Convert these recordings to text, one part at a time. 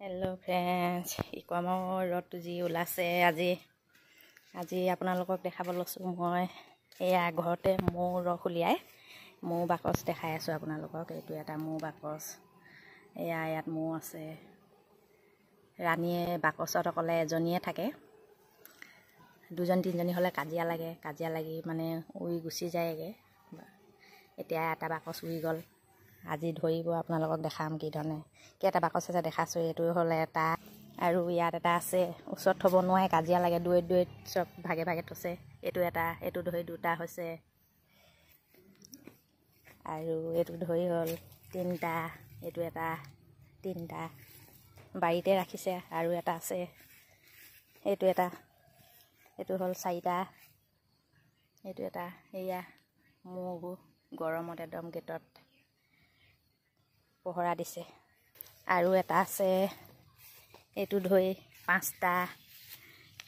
Hello' friends, ইকমৰ ৰ'দটো যি ওলাইছে আজি আপোনালোকক দেখাব লৈছোঁ। মই এয়া ঘৰতে মৌ ৰস উলিয়াই মৌ বাকচ দেখাই আছোঁ আপোনালোকক। এইটো এটা মৌ বাকচ। ইয়াত মৌ আছে। ৰাণীয়ে বাকচত অকলে এজনীয়ে থাকে। দুজন তিনিজনী হ'লে কাজিয়া লাগি মানে উৰি গুচি যায়গৈ। এতিয়া এটা বাকচ উৰি গ'ল। আজি ধৰিব, আপোনালোকক দেখাম কি ধৰণে। কেইটা বাকচ আছে দেখাছোঁ। এইটো হ'ল এটা, আৰু ইয়াত এটা আছে। ওচৰত থ'ব নোৱাৰে, কাজিয়া লাগে, দূৰৈত চব ভাগে ভাগে থৈছে। এইটো এটা, এইটো ধৰি দুটা হৈছে, আৰু এইটো ধৰি হ'ল তিনিটা। এইটো এটা, তিনিটা বাৰীতে ৰাখিছে। আৰু এটা আছে, এইটো এটা, এইটো হ'ল চাৰিটা। এইটো এটা, এয়া মৌবোৰ গৰমত একদম গেটত পহৰা দিছে। আৰু এটা আছে, এইটো ধৰি পাঁচটা।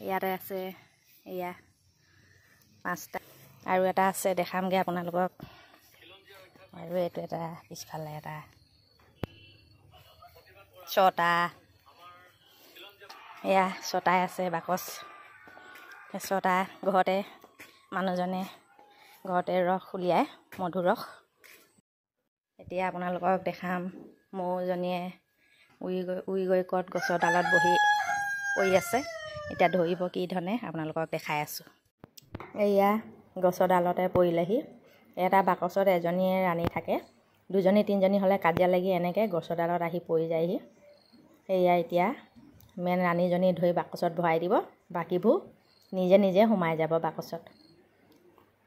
ইয়াতে আছে, এয়া পাঁচটা। আৰু এটা আছে, দেখামগৈ আপোনালোকক। আৰু এইটো এটা, পিছফালে এটা, ছটা। এয়া ছটাই আছে বাকচ। ছটা ঘৰতে মানুহজনে ৰস উলিয়াই, মধুৰস। এতিয়া আপোনালোকক দেখাম মৌজনীয়ে উৰি গৈ ক'ত গছৰ ডালত বহি পৰি আছে। এতিয়া ধৰিব কি ধৰণে, আপোনালোকক দেখাই আছোঁ। এয়া গছৰ ডালতে পৰিলেহি। এটা বাকচত এজনীয়ে ৰাণী থাকে। দুজনী তিনিজনী হ'লে কাজিয়া লাগি এনেকৈ গছৰ ডালত আহি পৰি যায়হি। এয়া এতিয়া মেইন ৰাণীজনী ধৰি বাকচত ভৰাই দিব। বাকীবোৰ নিজে নিজে সোমাই যাব বাকচত।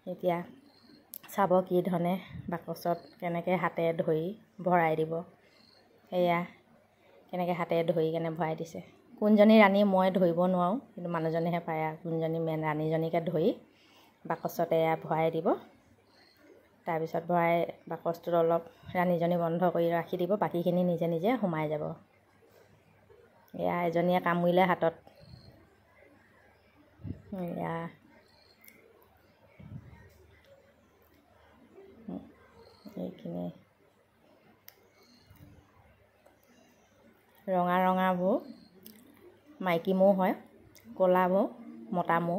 এতিয়া চাব কি ধৰণে বাকচত কেনেকৈ হাতে ধৰি ভৰাই দিব। এয়া কেনেকৈ হাতে ধৰি কেনে ভৰাই দিছে। কোনজনী ৰাণী মই ধৰিব নোৱাৰোঁ, কিন্তু মানুহজনেহে পাৰে। আৰু কোনজনী মেইন ৰাণীজনীকে ধৰি বাকচতে এয়া ভৰাই দিব। তাৰপিছত ভৰাই বাকচটোত অলপ ৰাণীজনী বন্ধ কৰি ৰাখি দিব। বাকীখিনি নিজে নিজে সোমাই যাব। এয়া এজনীয়ে কামুৰিলে হাতত। এয়া এইখিনি ৰঙাবোৰ মাইকী মৌ হয়, ক'লাবোৰ মতা মৌ।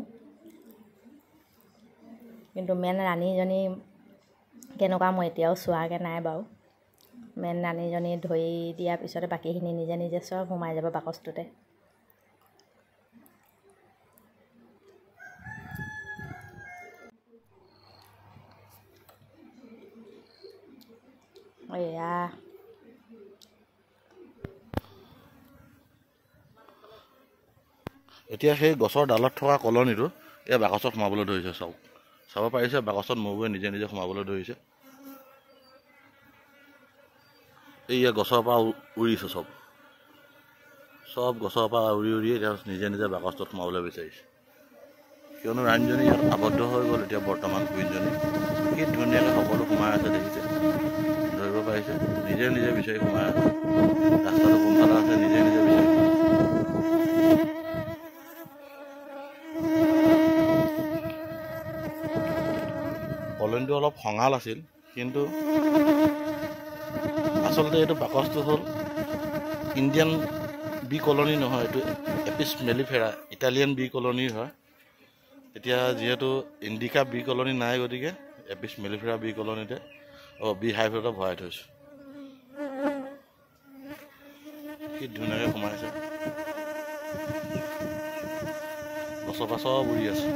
কিন্তু মেইন ৰাণীজনী কেনেকুৱা মই এতিয়াও চোৱাগৈ নাই বাৰু। মেইন ৰাণীজনী ধৰি দিয়াৰ পিছতে বাকীখিনি নিজে নিজে চব সোমাই যাব বাকচটোতে। এয়া এতিয়া সেই গছৰ ডালত থকা কলনীটো এই বাকচত সোমাবলৈ ধৰিছে। চাব পাৰিছে, বাকচত মৌবোৰে নিজে নিজে সোমাবলৈ ধৰিছে। এইয়া গছৰ পৰা উৰিছে চব গছৰ পৰা উৰি এতিয়া নিজে নিজে বাকচটোত সোমাবলৈ বিচাৰিছে। কিয়নো ৰাণীজনী ইয়াত আবদ্ধ হৈ গ'ল। এতিয়া বৰ্তমান কুইনজনী কি ধুনীয়াকৈ সকলো সোমাই আছে, দেখিছে, ধৰিব পাৰিছে। নিজে নিজে বিচাৰি সোমাই আছে। ৰাস্তাটো কোনফালে আছে নিজে নিজে বিচাৰি। কলনীটো অলপ খঙাল আছিল, কিন্তু আচলতে এইটো বাকচটো হ'ল ইণ্ডিয়ান বি কলনী নহয়, এইটো এপিছ মেলিফেৰা, ইটালিয়ান বি কলনীৰ হয়। এতিয়া যিহেতু ইণ্ডিকা বি কলনী নাই, গতিকে এপিছ মেলিফেৰা বি কলনীতে বি হাইভতে ভৰাই থৈছোঁ। কি ধুনীয়াকৈ সোমাইছে, গছৰ পৰা চব উৰি আছে।